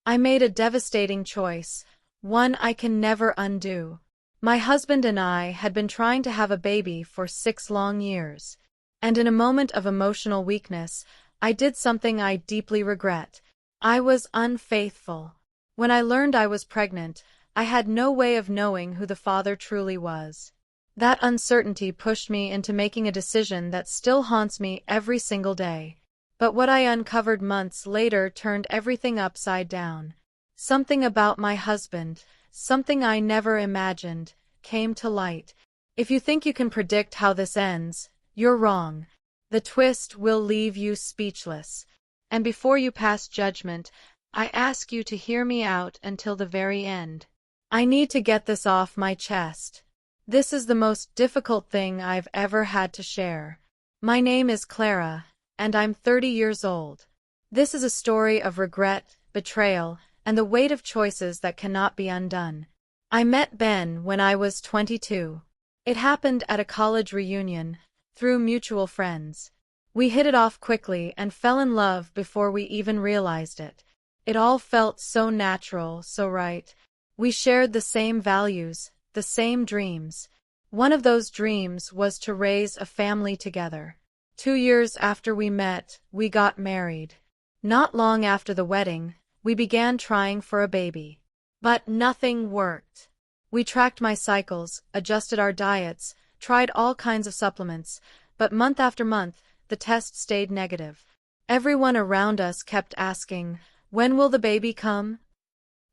I made a devastating choice, one I can never undo. My husband and I had been trying to have a baby for 6 long years, and in a moment of emotional weakness, I did something I deeply regret. I was unfaithful. When I learned I was pregnant, I had no way of knowing who the father truly was. That uncertainty pushed me into making a decision that still haunts me every single day. But what I uncovered months later turned everything upside down. Something about my husband, something I never imagined, came to light. If you think you can predict how this ends, you're wrong. The twist will leave you speechless. And before you pass judgment, I ask you to hear me out until the very end. I need to get this off my chest. This is the most difficult thing I've ever had to share. My name is Clara, and I'm 30 years old. This is a story of regret, betrayal, and the weight of choices that cannot be undone. I met Ben when I was 22. It happened at a college reunion, through mutual friends. We hit it off quickly and fell in love before we even realized it. It all felt so natural, so right. We shared the same values, the same dreams. One of those dreams was to raise a family together. 2 years after we met, we got married. Not long after the wedding, we began trying for a baby. But nothing worked. We tracked my cycles, adjusted our diets, tried all kinds of supplements, but month after month, the test stayed negative. Everyone around us kept asking, "When will the baby come?"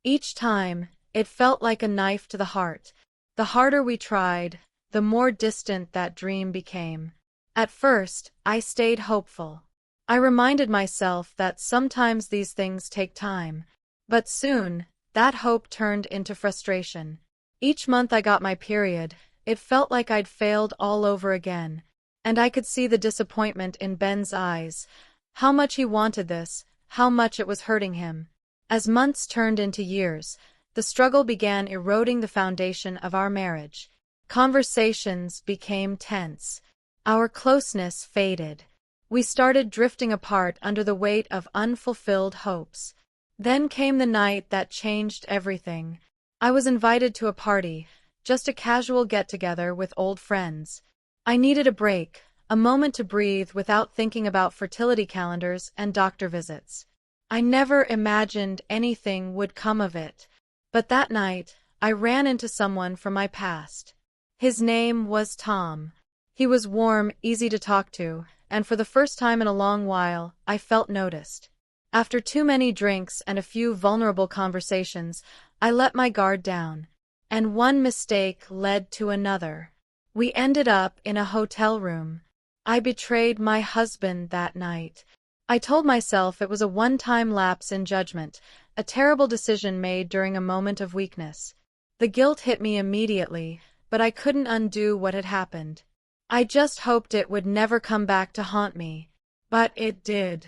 Each time, it felt like a knife to the heart. The harder we tried, the more distant that dream became. At first, I stayed hopeful. I reminded myself that sometimes these things take time. But soon, that hope turned into frustration. Each month I got my period, it felt like I'd failed all over again. And I could see the disappointment in Ben's eyes. How much he wanted this, how much it was hurting him. As months turned into years, the struggle began eroding the foundation of our marriage. Conversations became tense. Our closeness faded. We started drifting apart under the weight of unfulfilled hopes. Then came the night that changed everything. I was invited to a party, just a casual get-together with old friends. I needed a break, a moment to breathe without thinking about fertility calendars and doctor visits. I never imagined anything would come of it. But that night, I ran into someone from my past. His name was Tom. He was warm, easy to talk to, and for the first time in a long while, I felt noticed. After too many drinks and a few vulnerable conversations, I let my guard down. And one mistake led to another. We ended up in a hotel room. I betrayed my husband that night. I told myself it was a one-time lapse in judgment, a terrible decision made during a moment of weakness. The guilt hit me immediately, but I couldn't undo what had happened. I just hoped it would never come back to haunt me. But it did.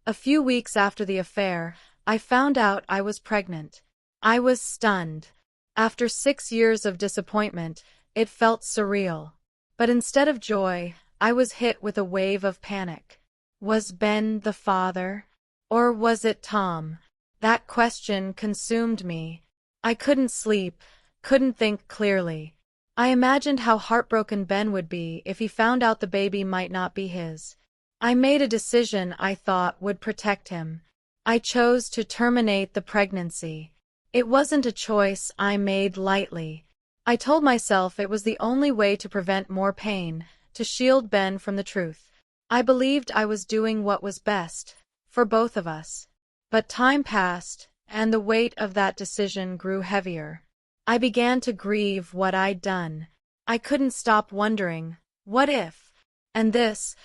A few weeks after the affair, I found out I was pregnant. I was stunned. After 6 years of disappointment, it felt surreal. But instead of joy, I was hit with a wave of panic. Was Ben the father? Or was it Tom? That question consumed me. I couldn't sleep, couldn't think clearly. I imagined how heartbroken Ben would be if he found out the baby might not be his. I made a decision I thought would protect him. I chose to terminate the pregnancy. It wasn't a choice I made lightly. I told myself it was the only way to prevent more pain, to shield Ben from the truth. I believed I was doing what was best, for both of us. But time passed, and the weight of that decision grew heavier. I began to grieve what I'd done. I couldn't stop wondering, what if? And this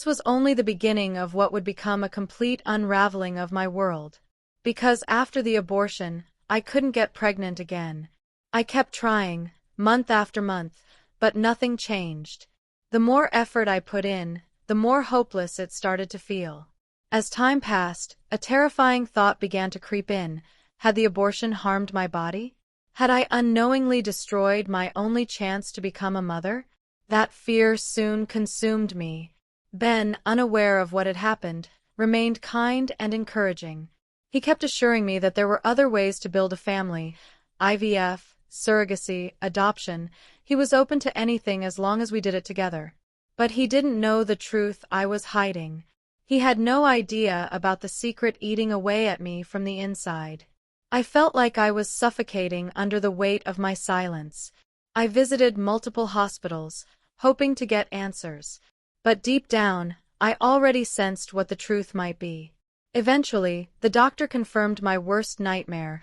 was only the beginning of what would become a complete unraveling of my world. Because after the abortion, I couldn't get pregnant again. I kept trying, month after month, but nothing changed. The more effort I put in, the more hopeless it started to feel. As time passed, a terrifying thought began to creep in. Had the abortion harmed my body? Had I unknowingly destroyed my only chance to become a mother? That fear soon consumed me. Ben, unaware of what had happened, remained kind and encouraging. He kept assuring me that there were other ways to build a family: IVF, surrogacy, adoption. He was open to anything as long as we did it together. But he didn't know the truth I was hiding. He had no idea about the secret eating away at me from the inside. I felt like I was suffocating under the weight of my silence. I visited multiple hospitals, hoping to get answers. But deep down, I already sensed what the truth might be. Eventually, the doctor confirmed my worst nightmare.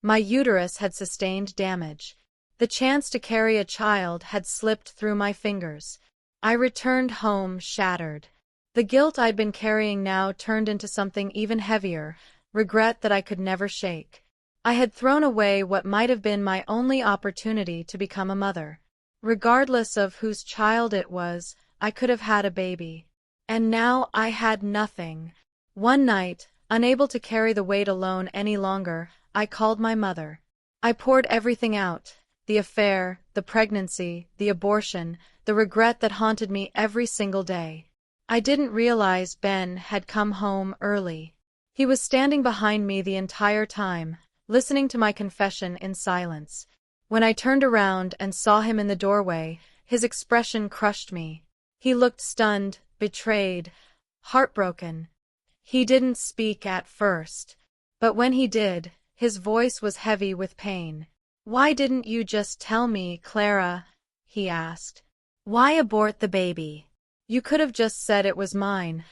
My uterus had sustained damage. The chance to carry a child had slipped through my fingers. I returned home shattered. The guilt I'd been carrying now turned into something even heavier: regret that I could never shake. I had thrown away what might have been my only opportunity to become a mother. Regardless of whose child it was, I could have had a baby. And now I had nothing. One night, unable to carry the weight alone any longer, I called my mother. I poured everything out: the affair, the pregnancy, the abortion, the regret that haunted me every single day. I didn't realize Ben had come home early. He was standing behind me the entire time, listening to my confession in silence. When I turned around and saw him in the doorway, his expression crushed me. He looked stunned, betrayed, heartbroken. He didn't speak at first, but when he did, his voice was heavy with pain. "Why didn't you just tell me, Clara?" he asked. "Why abort the baby? You could have just said it was mine.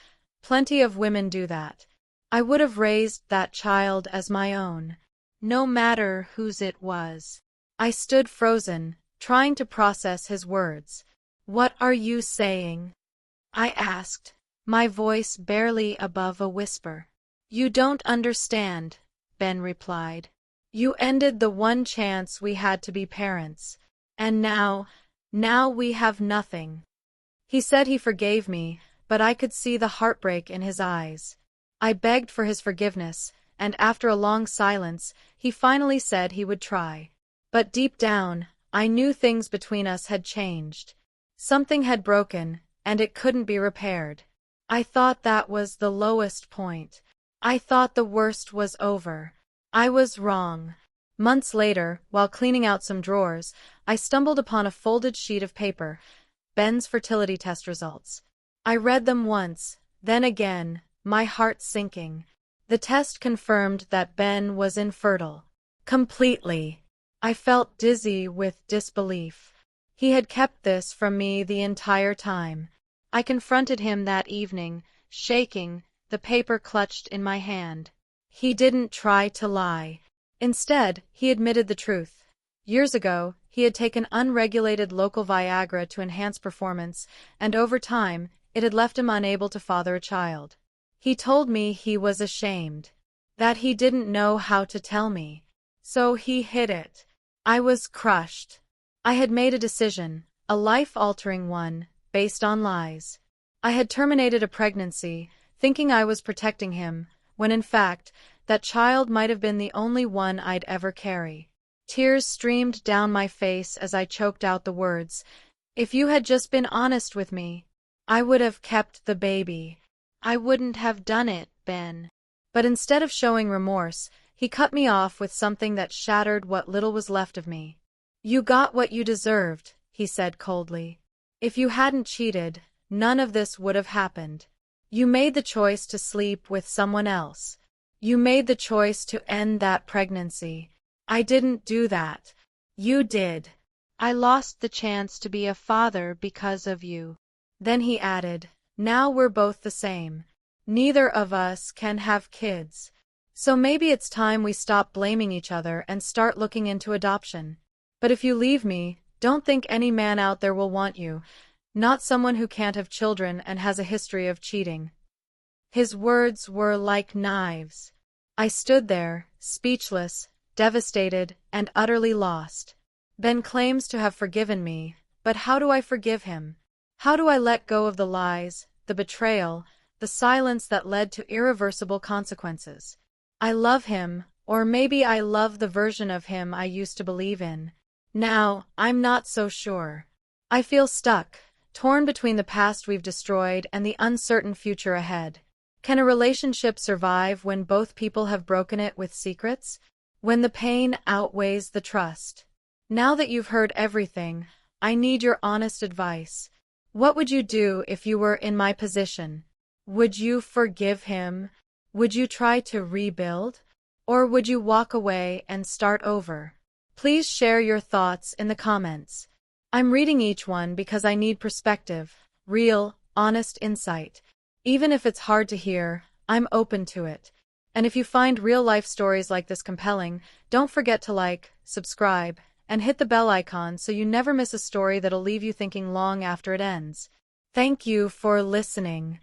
Plenty of women do that. I would have raised that child as my own, no matter whose it was." I stood frozen, trying to process his words. "What are you saying?" I asked, my voice barely above a whisper. "You don't understand," Ben replied. "You ended the one chance we had to be parents. And now we have nothing." He said he forgave me, but I could see the heartbreak in his eyes. I begged for his forgiveness, and after a long silence, he finally said he would try. But deep down, I knew things between us had changed. Something had broken, and it couldn't be repaired. I thought that was the lowest point. I thought the worst was over. I was wrong. Months later, while cleaning out some drawers, I stumbled upon a folded sheet of paper: Ben's fertility test results. I read them once, then again, my heart sinking. The test confirmed that Ben was infertile. Completely. I felt dizzy with disbelief. He had kept this from me the entire time. I confronted him that evening, shaking, the paper clutched in my hand. He didn't try to lie. Instead, he admitted the truth. Years ago, he had taken unregulated local Viagra to enhance performance, and over time, it had left him unable to father a child. He told me he was ashamed, that he didn't know how to tell me. So he hid it. I was crushed. I had made a decision, a life-altering one, based on lies. I had terminated a pregnancy, thinking I was protecting him, when in fact, that child might have been the only one I'd ever carry. Tears streamed down my face as I choked out the words: "If you had just been honest with me, I would have kept the baby. I wouldn't have done it, Ben." But instead of showing remorse, he cut me off with something that shattered what little was left of me. "You got what you deserved," he said coldly. "If you hadn't cheated, none of this would have happened. You made the choice to sleep with someone else. You made the choice to end that pregnancy. I didn't do that. You did. I lost the chance to be a father because of you." Then he added, "Now we're both the same. Neither of us can have kids. So maybe it's time we stop blaming each other and start looking into adoption. But if you leave me, don't think any man out there will want you. Not someone who can't have children and has a history of cheating." His words were like knives. I stood there, speechless, devastated, and utterly lost. Ben claims to have forgiven me, but how do I forgive him? How do I let go of the lies, the betrayal, the silence that led to irreversible consequences? I love him, or maybe I love the version of him I used to believe in. Now, I'm not so sure. I feel stuck, torn between the past we've destroyed and the uncertain future ahead. Can a relationship survive when both people have broken it with secrets? When the pain outweighs the trust? Now that you've heard everything, I need your honest advice. What would you do if you were in my position? Would you forgive him? Would you try to rebuild? Or would you walk away and start over? Please share your thoughts in the comments. I'm reading each one because I need perspective, real, honest insight. Even if it's hard to hear, I'm open to it. And if you find real-life stories like this compelling, don't forget to like, subscribe, and hit the bell icon so you never miss a story that'll leave you thinking long after it ends. Thank you for listening.